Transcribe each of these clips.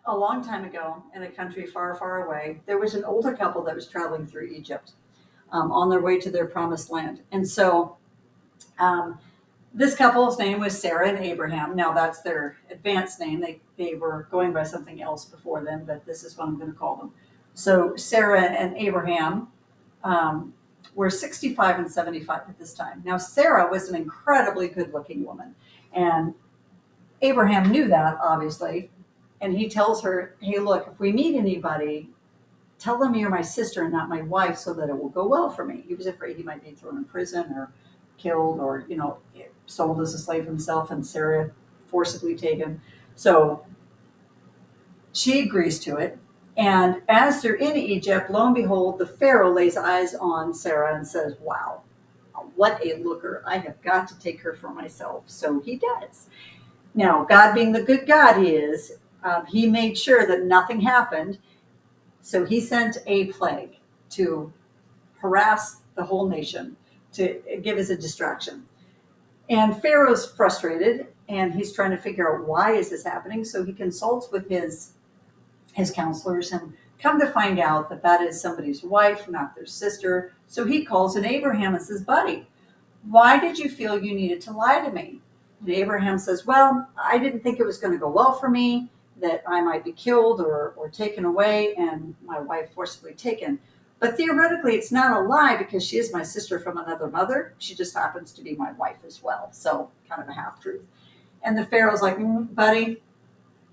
a long time ago in a country far, far away, there was an older couple that was traveling through Egypt on their way to their promised land. And so um, this couple's name was Sarah and Abraham. Now that's their advanced name. They were going by something else before then, but this is what I'm going to call them. So Sarah and Abraham um, were 65 and 75 at this time. Now Sarah was an incredibly good-looking woman, and Abraham knew that, obviously, and he tells her, "Hey, look, if we meet anybody, tell them you're my sister and not my wife, so that it will go well for me." He was afraid he might be thrown in prison or killed, or sold as a slave himself, and Sarah forcibly taken. So she agrees to it. And as they're in Egypt, lo and behold, the Pharaoh lays eyes on Sarah and says, "Wow, what a looker. I have got to take her for myself." So he does. Now, God being the good God he is, he made sure that nothing happened. So he sent a plague to harass the whole nation, to give as a distraction. And Pharaoh's frustrated, and he's trying to figure out why is this happening. So he consults with his counselors, and come to find out that that is somebody's wife, not their sister. So he calls in Abraham and says, "Buddy, why did you feel you needed to lie to me?" And Abraham says, "Well, I didn't think it was going to go well for me, that I might be killed or taken away and my wife forcibly taken. But theoretically, it's not a lie because she is my sister from another mother. She just happens to be my wife as well." So kind of a half-truth. And the Pharaoh's like, "Buddy,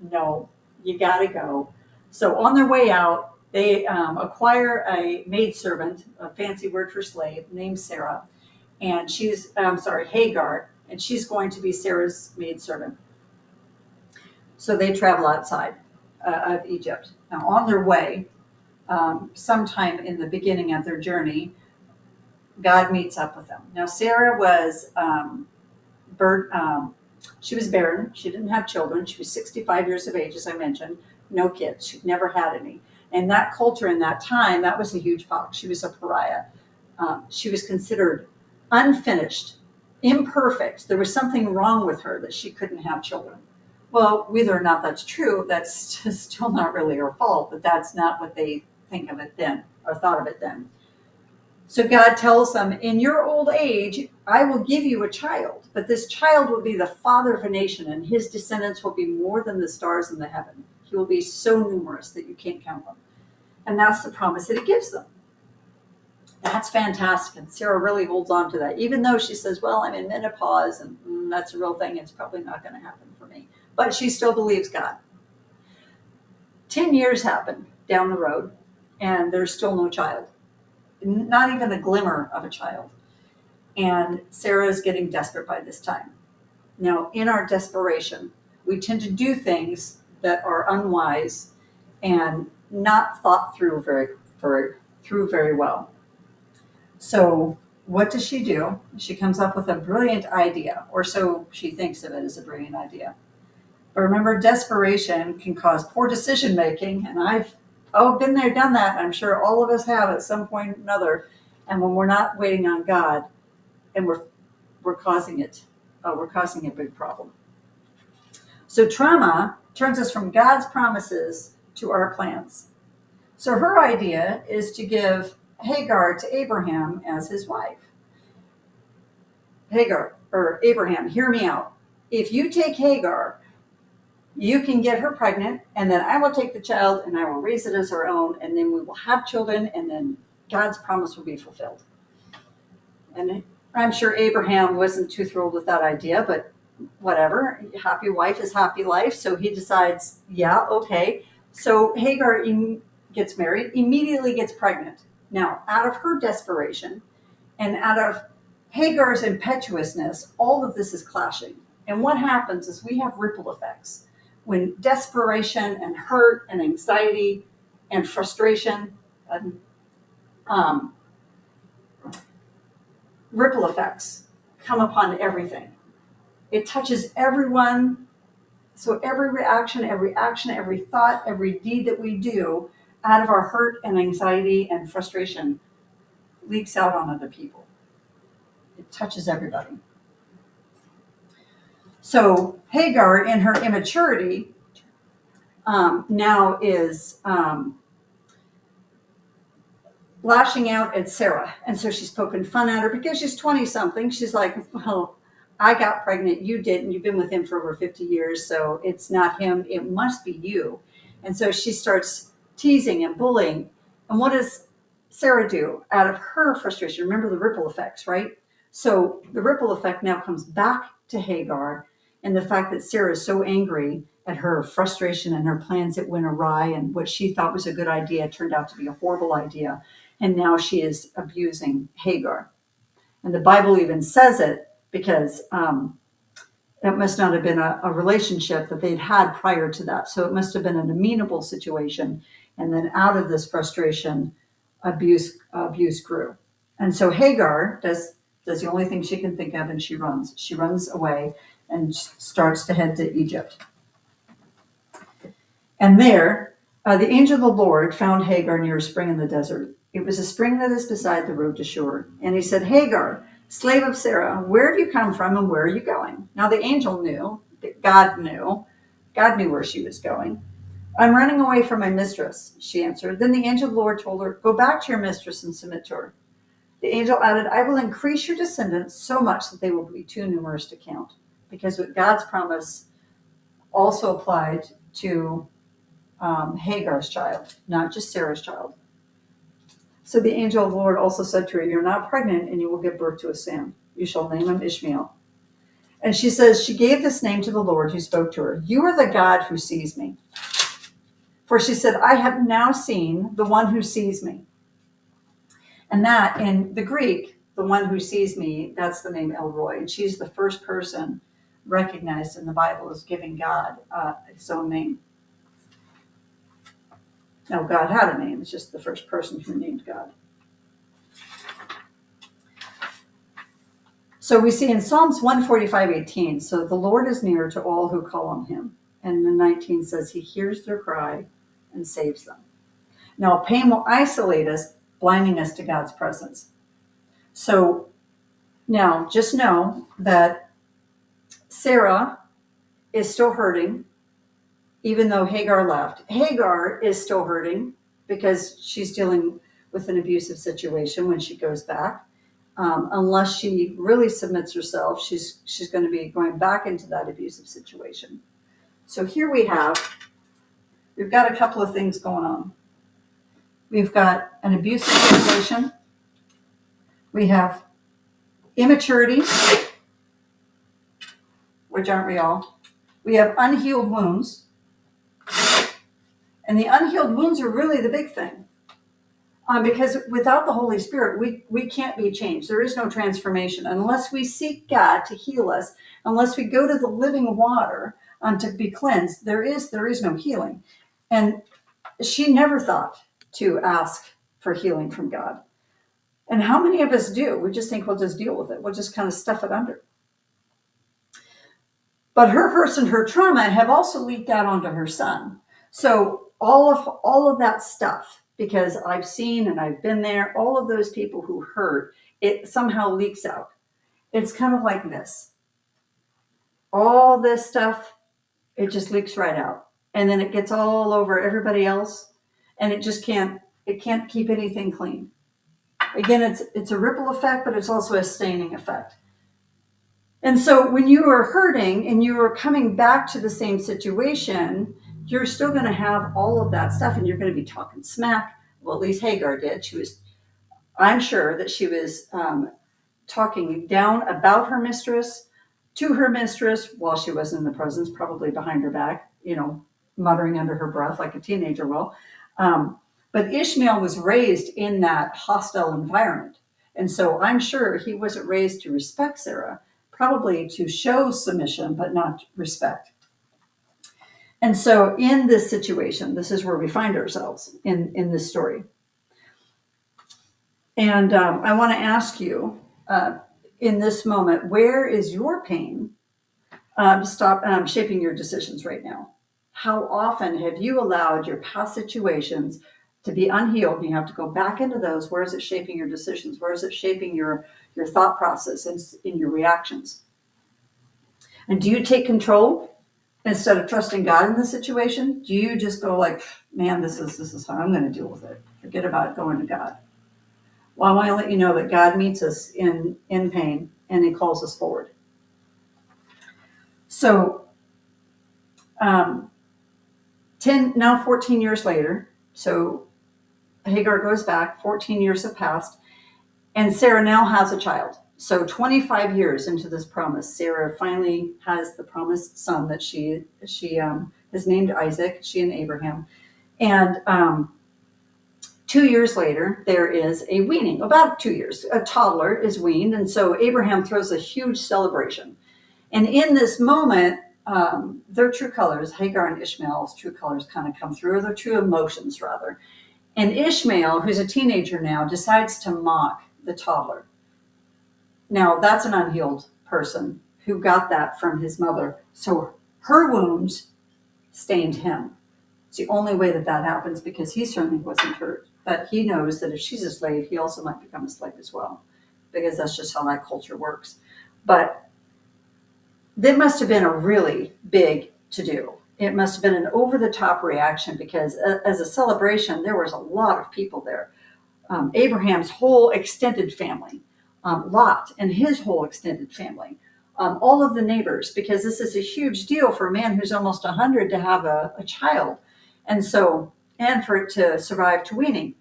no, you got to go." So on their way out, they acquire a maidservant, a fancy word for slave, named Sarah. And Hagar, and she's going to be Sarah's maidservant. So they travel outside of Egypt. Now, on their way, sometime in the beginning of their journey, God meets up with them. Now, Sarah was she was barren. She didn't have children. She was 65 years of age, as I mentioned. No kids. She'd never had any. And that culture in that time, that was a huge pox. She was a pariah. She was considered unfinished, imperfect. There was something wrong with her that she couldn't have children. Well, whether or not that's true, that's just still not really her fault, but that's not what they think of it then, or thought of it then. So God tells them, "In your old age, I will give you a child, but this child will be the father of a nation, and his descendants will be more than the stars in the heaven. He will be so numerous that you can't count them." And that's the promise that he gives them. That's fantastic. And Sarah really holds on to that, even though she says, "Well, I'm in menopause, and that's a real thing. It's probably not going to happen for me." But she still believes God. 10 years happen down the road, and there's still no child. Not even a glimmer of a child. And Sarah is getting desperate by this time. Now, in our desperation, we tend to do things that are unwise and not thought through very well. So what does she do? She comes up with a brilliant idea, or so she thinks of it as a brilliant idea. But remember, desperation can cause poor decision making, and I've been there, done that. I'm sure all of us have at some point or another. And when we're not waiting on God, and we're causing a big problem. So trauma turns us from God's promises to our plans. So her idea is to give Hagar to Abraham as his wife. Abraham, hear me out. If you take Hagar, you can get her pregnant, and then I will take the child and I will raise it as our own, and then we will have children, and then God's promise will be fulfilled. And I'm sure Abraham wasn't too thrilled with that idea, but whatever. Happy wife is happy life. So he decides, yeah, okay. So Hagar gets married, immediately gets pregnant. Now, out of her desperation and out of Hagar's impetuousness, all of this is clashing. And what happens is we have ripple effects. When desperation and hurt and anxiety and frustration, ripple effects come upon everything. It touches everyone. So every reaction, every thought, every deed that we do out of our hurt and anxiety and frustration leaks out on other people. It touches everybody. So Hagar, in her immaturity, now is lashing out at Sarah. And so she's poking fun at her because she's 20 something. She's like, well, I got pregnant. You didn't. You've been with him for over 50 years. So it's not him. It must be you. And so she starts teasing and bullying. And what does Sarah do out of her frustration? Remember the ripple effects, right? So the ripple effect now comes back to Hagar, and the fact that Sarah is so angry at her frustration and her plans that went awry, and what she thought was a good idea turned out to be a horrible idea. And now she is abusing Hagar. And the Bible even says it because that must not have been a relationship that they'd had prior to that. So it must have been an amenable situation. And then out of this frustration, abuse grew. And so Hagar does the only thing she can think of, and she runs. She runs away and starts to head to Egypt. And there, the angel of the Lord found Hagar near a spring in the desert. It was a spring that is beside the road to Shur. And he said, Hagar, slave of Sarah, where have you come from and where are you going? Now the angel knew, God knew where she was going. I'm running away from my mistress, she answered. Then the angel of the Lord told her, go back to your mistress and submit to her. The angel added, I will increase your descendants so much that they will be too numerous to count. Because God's promise also applied to Hagar's child, not just Sarah's child. So the angel of the Lord also said to her, you're not pregnant and you will give birth to a son. You shall name him Ishmael. And she says, she gave this name to the Lord who spoke to her. You are the God who sees me. For she said, I have now seen the one who sees me. And that in the Greek, the one who sees me, that's the name El Roi. And she's the first person recognized in the Bible as giving God his own name. Now, God had a name. It's just the first person who named God. So we see in Psalms 145:18, so the Lord is near to all who call on him. And then 19 says he hears their cry and saves them. Now, pain will isolate us, blinding us to God's presence. So now just know that Sarah is still hurting, even though Hagar left. Hagar is still hurting because she's dealing with an abusive situation when she goes back. Unless she really submits herself, she's going to be going back into that abusive situation. So here we've got a couple of things going on. We've got an abusive situation. We have immaturity, which aren't we all? We have unhealed wounds. And the unhealed wounds are really the big thing. Because without the Holy Spirit, we can't be changed. There is no transformation unless we seek God to heal us, unless we go to the living water to be cleansed. There is no healing. And she never thought to ask for healing from God. And how many of us do? We just think we'll just deal with it. We'll just kind of stuff it under. But her hurts and her trauma have also leaked out onto her son. So all of that stuff, because I've seen and I've been there, all of those people who hurt, it somehow leaks out. It's kind of like this. All this stuff, it just leaks right out. And then it gets all over everybody else, and it can't keep anything clean. Again, it's a ripple effect, but it's also a staining effect. And so when you are hurting and you are coming back to the same situation, you're still going to have all of that stuff, and you're going to be talking smack. Well, at least Hagar did. I'm sure that she was talking down about her mistress to her mistress while she was in the presence, probably behind her back, muttering under her breath like a teenager will. But Ishmael was raised in that hostile environment. And so I'm sure he wasn't raised to respect Sarah, probably to show submission, but not respect. And so in this situation, this is where we find ourselves in this story. And I want to ask you in this moment, where is your pain shaping your decisions right now? How often have you allowed your past situations to be unhealed and you have to go back into those? Where is it shaping your decisions? Where is it shaping your thought process and in your reactions? And do you take control? instead of trusting God in the situation? Do you just go like, man, this is how I'm going to deal with it. Forget about going to God. Well, I want to let you know that God meets us in pain and he calls us forward. So, 14 years later, so Hagar goes back, 14 years have passed, and Sarah now has a child. So 25 years into this promise, Sarah finally has the promised son that she has named Isaac, she and Abraham. And 2 years later, there is a weaning. About 2 years, a toddler is weaned. And so Abraham throws a huge celebration. And in this moment, their true colors, Hagar and Ishmael's true colors kind of come through, or their true emotions rather. And Ishmael, who's a teenager now, decides to mock the toddler. Now, that's an unhealed person who got that from his mother. So her wounds stained him. It's the only way that happens, because he certainly wasn't hurt. But he knows that if she's a slave, he also might become a slave as well, because that's just how that culture works. But that must have been a really big to-do. It must have been an over-the-top reaction, because as a celebration, there was a lot of people there. Abraham's whole extended family, Lot and his whole extended family, all of the neighbors, because this is a huge deal for a man who's almost 100 to have a child. And so, and for it to survive to weaning.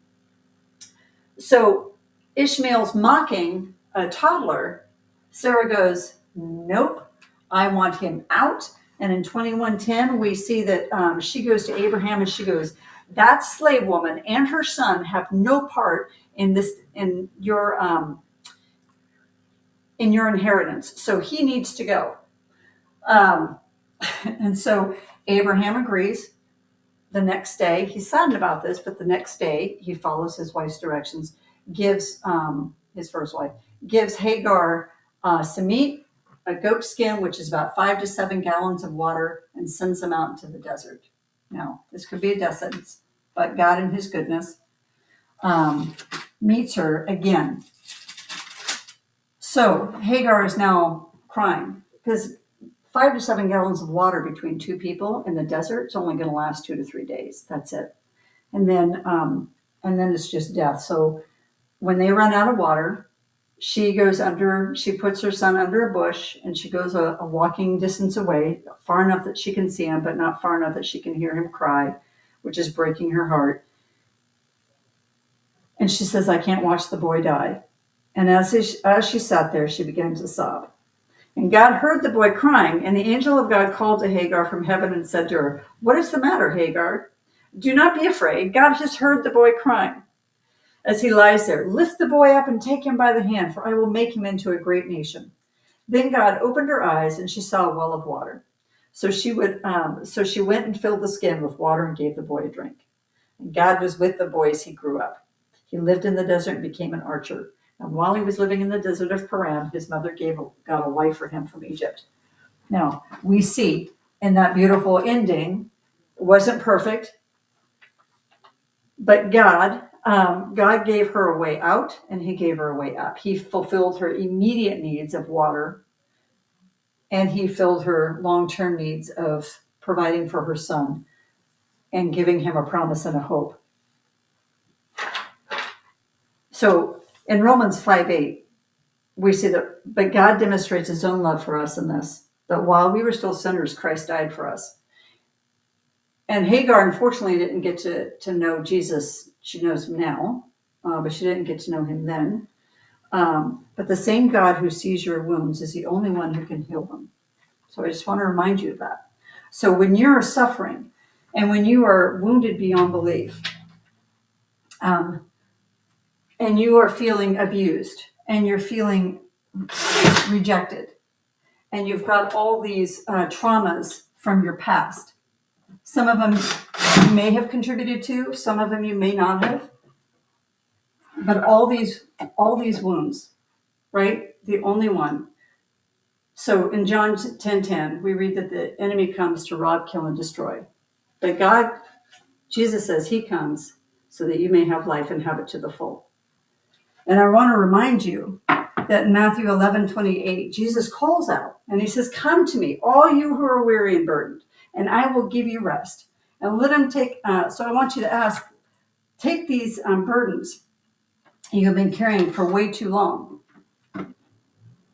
So Ishmael's mocking a toddler. Sarah goes, nope, I want him out. And in 21:10, we see that she goes to Abraham and she goes, that slave woman and her son have no part in this, in your inheritance. So he needs to go. And so Abraham agrees. The next day, he's saddened about this, but the next day he follows his wife's directions, gives his first wife, gives Hagar some meat, a goat skin, which is about 5 to 7 gallons of water, and sends them out into the desert. Now, this could be a death sentence, but God in his goodness meets her again. So Hagar is now crying, because 5 to 7 gallons of water between two people in the desert, it's only going to last 2 to 3 days. That's it. And then it's just death. So when they run out of water, she puts her son under a bush, and she goes a walking distance away, far enough that she can see him, but not far enough that she can hear him cry, which is breaking her heart. And she says, I can't watch the boy die. And as she sat there, she began to sob. And God heard the boy crying, and the angel of God called to Hagar from heaven and said to her, what is the matter, Hagar? Do not be afraid. God has heard the boy crying. As he lies there, lift the boy up and take him by the hand, for I will make him into a great nation. Then God opened her eyes, and she saw a well of water. So she went and filled the skin with water and gave the boy a drink. And God was with the boy as he grew up. He lived in the desert and became an archer. And while he was living in the desert of Paran, his mother got a wife for him from Egypt. Now, we see in that beautiful ending, it wasn't perfect, but God gave her a way out, and he gave her a way up. He fulfilled her immediate needs of water, and he filled her long-term needs of providing for her son and giving him a promise and a hope. So in Romans 5:8, we see that, but God demonstrates his own love for us in this, that while we were still sinners, Christ died for us. And Hagar, unfortunately, didn't get to know Jesus. She knows him now, but she didn't get to know him then. But the same God who sees your wounds is the only one who can heal them. So I just want to remind you of that. So when you're suffering and when you are wounded beyond belief, and you are feeling abused, and you're feeling rejected, and you've got all these traumas from your past. Some of them you may have contributed to, some of them you may not have. But all these wounds, right? The only one. So in John 10:10, we read that the enemy comes to rob, kill, and destroy. But Jesus says he comes so that you may have life and have it to the full. And I want to remind you that in Matthew 11:28, Jesus calls out and he says, come to me, all you who are weary and burdened. and I will give you rest. And let him take, so I want you to ask, take these burdens you've been carrying for way too long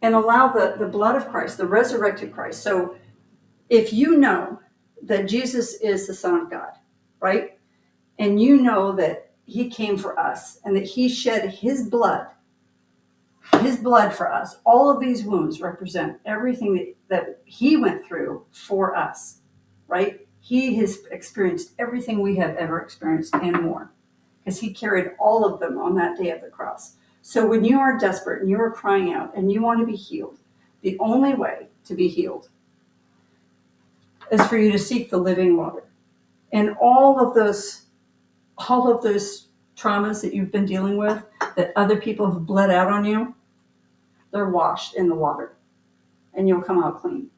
and allow the blood of Christ, the resurrected Christ. So if you know that Jesus is the Son of God, right? And you know that he came for us and that he shed his blood for us. All of these wounds represent everything that he went through for us, right? He has experienced everything we have ever experienced and more, because he carried all of them on that day of the cross. So when you are desperate and you are crying out and you want to be healed, the only way to be healed is for you to seek the living water. And all of those traumas that you've been dealing with, that other people have bled out on you, they're washed in the water and you'll come out clean.